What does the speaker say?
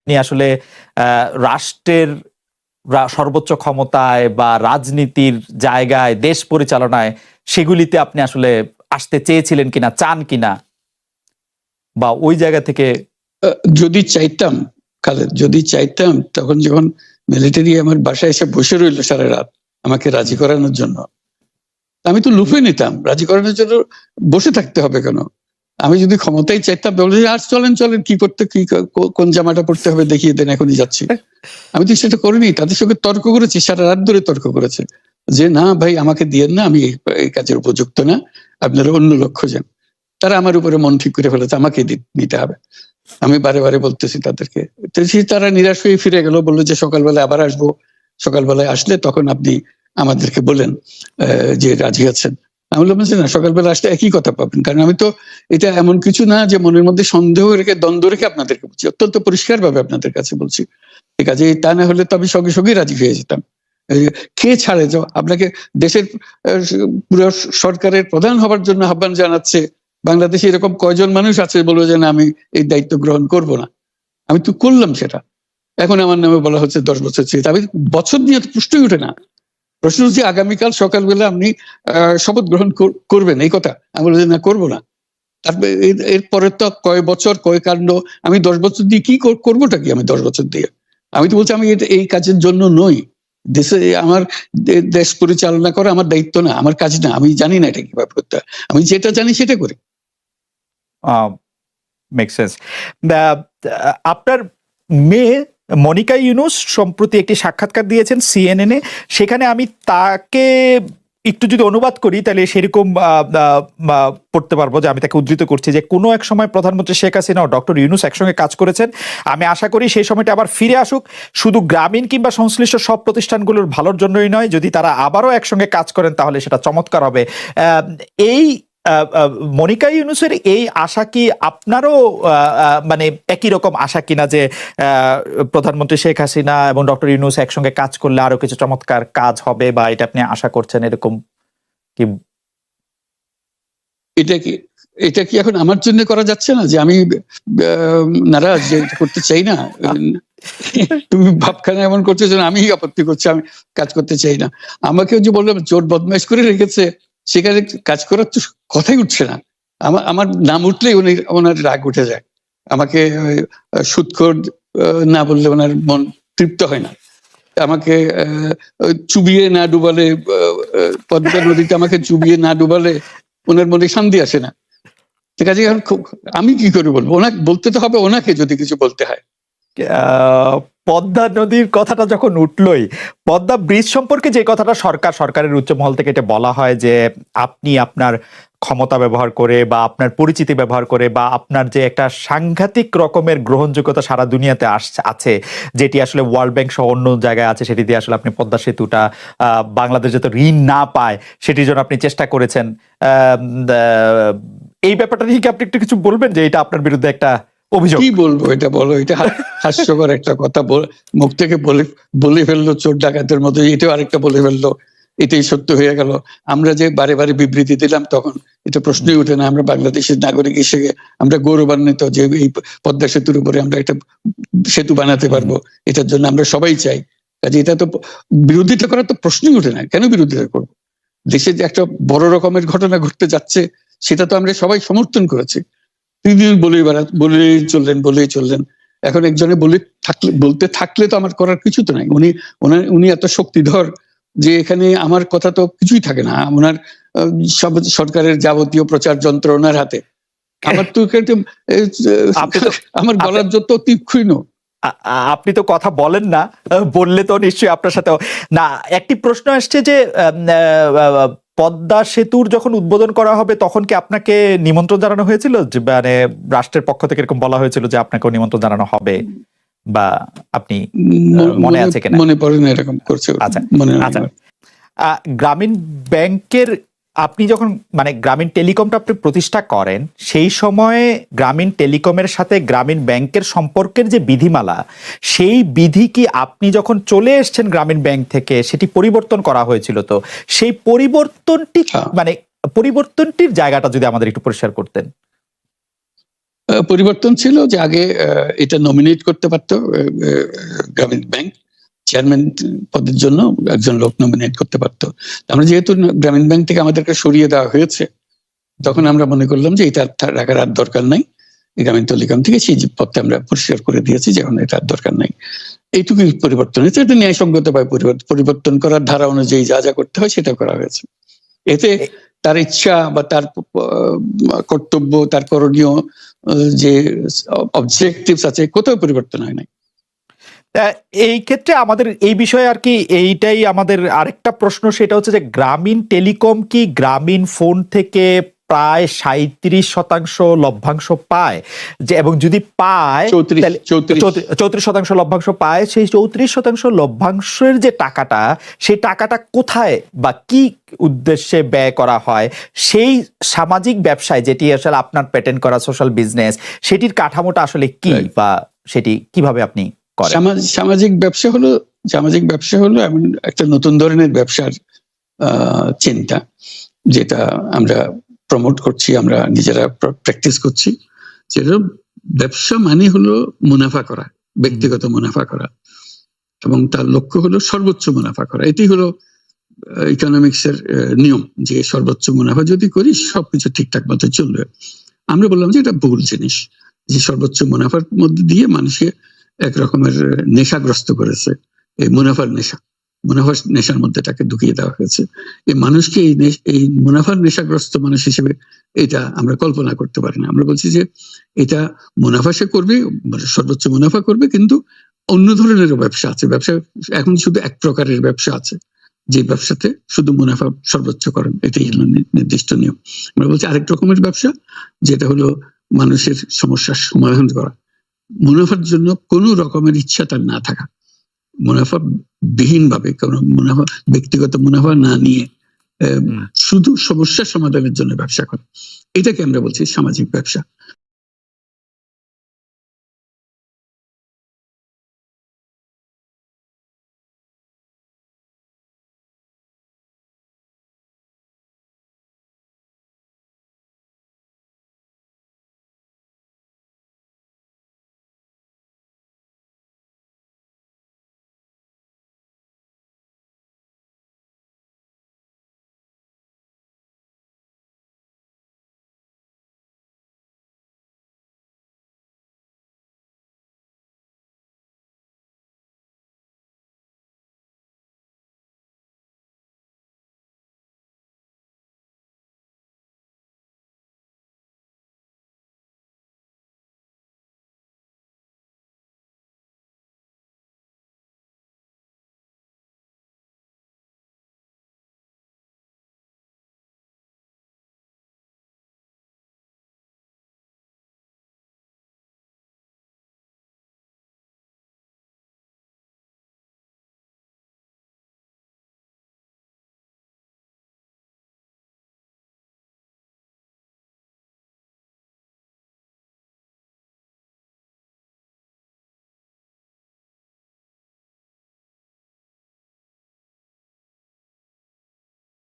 আপনি আসলে রাষ্ট্রের সর্বোচ্চ ক্ষমতায় বা রাজনীতির জায়গায়, দেশ পরিচালনায় সেগুলিতে আপনি আসলে আসতে চেয়েছিলেন কিনা, চান কিনা, বা ওই জায়গা থেকে? যদি চাইতাম খালেদ, যদি চাইতাম, তখন যখন মিলিটারি আমার বাসায় এসে বসে রইল সারা রাত আমাকে রাজি করানোর জন্য, আমি তো লুফে নিতাম। রাজি করানোর জন্য বসে থাকতে হবে কেন? আমি যদি ক্ষমতাই চাইতাম বলে আর চলেন চলেন, কি করতে, কি কোন জামাটা পড়তে হবে দেখিয়ে দেন, এখনই যাচ্ছি। আমি তো সেটা করিনি, তাদের সঙ্গে তর্ক করেছি, সারা রাত ধরে তর্ক করেছে যে না ভাই আমাকে দিয়েন না, আমি এই কাজের উপযুক্ত না, আপনারা অন্য লক্ষ্য যান। তারা আমার উপরে মন ঠিক করে ফেলেছে আমাকে নিতে হবে। আমি বারে বারে বলতেছি তাদেরকে, তারা নিরাশ হয়ে ফিরে গেল, বললো যে সকালবেলায় আবার আসবো, সকালবেলায় আসলে তখন আপনি আমাদেরকে বলেন যে রাজি আছেন। আমি বললাম যে না, সকালবেলা আসলে একই কথা পাবেন, কারণ আমি তো এটা এমন কিছু না যে মনের মধ্যে সন্দেহ রেখে, দ্বন্দ্ব রেখে আপনাদেরকে বলছি, অত্যন্ত পরিষ্কার ভাবে আপনাদের কাছে বলছি। ঠিক আছে, তা না হলে তো আমি সঙ্গে সঙ্গেই রাজি হয়ে যেতাম। কে ছাড়ে যাও আপনাকে, দেশের পুরো সরকারের প্রধান হবার জন্য আহ্বান জানাচ্ছে, বাংলাদেশে এরকম কয়জন মানুষ আছে বলবো যে না আমি এই দায়িত্ব গ্রহণ করব না? আমি তো করলাম সেটা। এখন আমার নামে বলা হচ্ছে 10 বছর চেয়ে, আমি বছর নিয়ে তো প্রশ্নই উঠে না। প্রশ্ন হচ্ছে আগামীকাল সকালবেলা আপনি শপথ গ্রহণ করবেন, এই কথা। আমি বলছি না, করবো না। তারপরে এরপরে তো কয় বছর, কয় কাণ্ড। আমি 10 বছর দিয়ে কি করবোটা কি? আমি 10 বছর দিয়ে, আমি তো বলছি আমি এই কাজের জন্য নই। দেশে আমার দেশ পরিচালনা করা আমার দায়িত্ব না, আমার কাজ না। আমি জানি না এটা কিভাবে করতে হয়, আমি যেটা জানি সেটা করি। Make sense. আপনার মেয়ে মনিকা ইউনুস সম্প্রতি একটি সাক্ষাৎকার দিয়েছেন CNN এ। সেখানে আমি তাকে একটু যদি অনুবাদ করি তাহলে সেরকম পড়তে পারবো, যে আমি তাকে উদ্ধৃত করছি যে কোনো এক সময় প্রধানমন্ত্রী শেখ হাসিনা ও ডক্টর ইউনুস একসঙ্গে কাজ করেছেন। আমি আশা করি সেই সময়টা আবার ফিরে আসুক, শুধু গ্রামীণ কিংবা সংশ্লিষ্ট সব প্রতিষ্ঠানগুলোর ভালোর জন্যই নয়। যদি তারা আবারও একসঙ্গে কাজ করেন তাহলে সেটা চমৎকার হবে। এই মনিকা ইউনুসের এই আশা কি আপনারও মানে একই রকম আশা কিনা, যে প্রধানমন্ত্রী শেখ হাসিনা এবং ডক্টর ইউনুস একসঙ্গে কাজ করলে আরো কিছু চমৎকার কাজ হবে, বা এটা আপনি আশা করছেন এরকম কি? এটা কি এখন আমার জন্য করা যাচ্ছে না যে আমি নারাজ, যে করতে চাই না? তুমি ভাবখানা এমন করছো যে আমি আপত্তি করছি, আমি কাজ করতে চাই না। আমাকে যে বললাম চোর বদমাইশ করে রেখেছে, সেখানে কাজ করার তো কথাই উঠছে না। আমার নাম উঠলেই ওনার রাগ উঠে যায়। আমাকে সুদখোর না বললে ওনার মন তৃপ্ত হয় না। আমাকে চুবিয়ে না ডুবালে, পদ্মা নদীতে আমাকে চুবিয়ে না ডুবালে ওনার মনে শান্তি আসে না। ঠিক আছে, এখন আমি কি করে বলবো? ওনাকে বলতে তো হবে, ওনাকে যদি কিছু বলতে হয়। পদ্মা নদীর কথাটা যখন উঠলই, পদ্মা ব্রিজ সম্পর্কে যে কথাটা সরকারের উচ্চ মহল থেকে এটা বলা হয় যে আপনি আপনার ক্ষমতা ব্যবহার করে বা আপনার পরিচিতি ব্যবহার করে বা আপনার যে একটা সাংঘাতিক রকমের গ্রহণযোগ্যতা সারা দুনিয়াতে আছে, যেটি আসলে ওয়ার্ল্ড ব্যাংক সহ অন্য জায়গায় আছে, সেটি দিয়ে আসলে আপনি পদ্মা সেতুটা বাংলাদেশ যাতে ঋণ না পায় সেটির জন্য আপনি চেষ্টা করেছেন। এই ব্যাপারটা নিয়ে কি আপনি একটু কিছু বলবেন, যে এটা আপনার বিরুদ্ধে একটা অভিযোগ? কি বলবো, এটা বলো, এটা হাস্যকর একটা কথা মুখ থেকে বলে ফেললো চোর ডাকাতের মতো, এটাও আরেকটা বলে ফেললো, এটাই সত্য হয়ে গেল। আমরা যে বারে বারে বিবৃতি দিলাম তখন এটা প্রশ্নই উঠে না। আমরা বাংলাদেশের নাগরিক হিসেবে আমরা গৌরবান্বিত যে এই পদ্মা সেতুর উপরে আমরা একটা সেতু বানাতে পারবো, এটার জন্য আমরা সবাই চাই। কাজে এটা তো বিরোধিতা করার তো প্রশ্নই উঠে না। কেন বিরোধিতা করবো? দেশে যে একটা বড় রকমের ঘটনা ঘটতে যাচ্ছে সেটা তো আমরা সবাই সমর্থন করেছি। বলেই চললেন। এখন একজনে বলতে থাকলে তো আমার করার কিছু তো নাই। উনি এত শক্তিধর যে এখানে আমার কথা তো কিছুই থাকে না। ওনার সব সরকারের যাবতীয় প্রচার যন্ত্র ওনার হাতে। আমার তো আমার গলার যত তীক্ষ্ণ। আপনি তো কথা বলেন না, বললে তো নিশ্চয়ই আপনার সাথে না। একটি প্রশ্ন আসছে যে পদ্মা সেতুর যখন উদ্বোধন করা হবে তখন কি আপনাকে নিমন্ত্রণ জানানো হয়েছিল, যে মানে রাষ্ট্রের পক্ষ থেকে এরকম বলা হয়েছিল যে আপনাকেও নিমন্ত্রণ জানানো হবে, বা আপনি মনে আছে কিনা? মনে পড়ে না এরকম করছে। আচ্ছা, গ্রামীণ ব্যাংকের আপনি যখন মানে গ্রামীণ টেলিকমটা আপনি প্রতিষ্ঠা করেন, সেই সময়ে গ্রামীণ টেলিকমের সাথে গ্রামীণ ব্যাংকের সম্পর্কের যে বিধিমালা, সেই বিধি কি আপনি যখন চলে এসেছেন গ্রামীণ ব্যাংক থেকে সেটি পরিবর্তন করা হয়েছিল? তো সেই পরিবর্তনটির জায়গাটা যদি আমাদের একটু পরিষ্কার করতেন। পরিবর্তন ছিল যে আগে এটা নমিনেট করতে পারতো গ্রামীণ ব্যাংক চেয়ারম্যান পদের জন্য একজন লোক নমিনেট করতে পারতো। আমরা যেহেতু গ্রামীণ ব্যাংক থেকে আমাদেরকে সরিয়ে দেওয়া হয়েছে, তখন আমরা মনে করলাম যে এটা রাখার আর দরকার নাই, গ্রামীণ টেলিকম থেকে সেই পদটা আমরা পরিষ্কার করে দিয়েছি, যখন এটা আর দরকার নাই। এইটুকুই পরিবর্তন হয়েছে। এটা ন্যায়সঙ্গতভাবে পরিবর্তন করার ধারা অনুযায়ী যা যা করতে হয় সেটা করা হয়েছে। এতে তার ইচ্ছা বা তার কর্তব্য, তার করণীয় যে অবজেক্টিভস আছে, কোথাও পরিবর্তন হয় নাই। এই ক্ষেত্রে আমাদের এই বিষয়ে আর কি এইটাই আমাদের আরেকটা প্রশ্ন, সেটা হচ্ছে যে গ্রামীণ টেলিকম কি গ্রামীণ ফোন থেকে প্রায় 37% লভ্যাংশ পায়, যে এবং যদি পায় 34% লভ্যাংশ পায়, সেই 34% লভ্যাংশের যে টাকাটা, সেই টাকাটা কোথায় বা কি উদ্দেশ্যে ব্যয় করা হয়? সেই সামাজিক ব্যবসায়, যেটি আসলে আপনার প্যাটেন্ট করা সোশ্যাল বিজনেস, সেটির কাঠামোটা আসলে কি, বা সেটি কিভাবে আপনি করেন? সামাজিক ব্যবসা হলো এমন একটা নতুন ধরনের ব্যবসার চিন্তা, যেটা আমরা প্রমোট করছি, আমরা নিজেরা প্র্যাকটিস করছি। যেটা ব্যবসা মানে হলো মুনাফা করা, ব্যক্তিগত মুনাফা করা, এবং তার লক্ষ্য হলো সর্বোচ্চ মুনাফা করা। এটি হলো ইকোনমিক্স এর নিয়ম, যে সর্বোচ্চ মুনাফা যদি করি সবকিছু ঠিকঠাক মতো চলবে। আমরা বললাম যে এটা ভুল জিনিস, যে সর্বোচ্চ মুনাফার মধ্যে দিয়ে মানুষকে এক রকমের নেশাগ্রস্ত করেছে, এই মুনাফার নেশার মধ্যে তাকে ঢুকিয়ে দেওয়া হয়েছে। এই মানুষকে এই মুনাফার নেশাগ্রস্ত মানুষ হিসেবে এটা আমরা কল্পনা করতে পারি না। আমরা বলছি যে এটা মুনাফা সে করবে, সর্বোচ্চ মুনাফা করবে, কিন্তু অন্য ধরনের ব্যবসা আছে। ব্যবসা এখন শুধু এক প্রকারের ব্যবসা আছে, যে ব্যবসাতে শুধু মুনাফা সর্বোচ্চ করেন, এটাই হলো নির্দিষ্ট নিয়ম। আমরা বলছি আরেক রকমের ব্যবসা, যেটা হলো মানুষের সমস্যার সমাধান করা, মুনাফার জন্য কোনো রকমের ইচ্ছা তার না থাকা, মুনাফা বিহীন ভাবে, কোনো মুনাফা, ব্যক্তিগত মুনাফা না নিয়ে শুধু সমস্যা সমাধানের জন্য ব্যবসা করা, এটাকে আমরা বলছি সামাজিক ব্যবসা।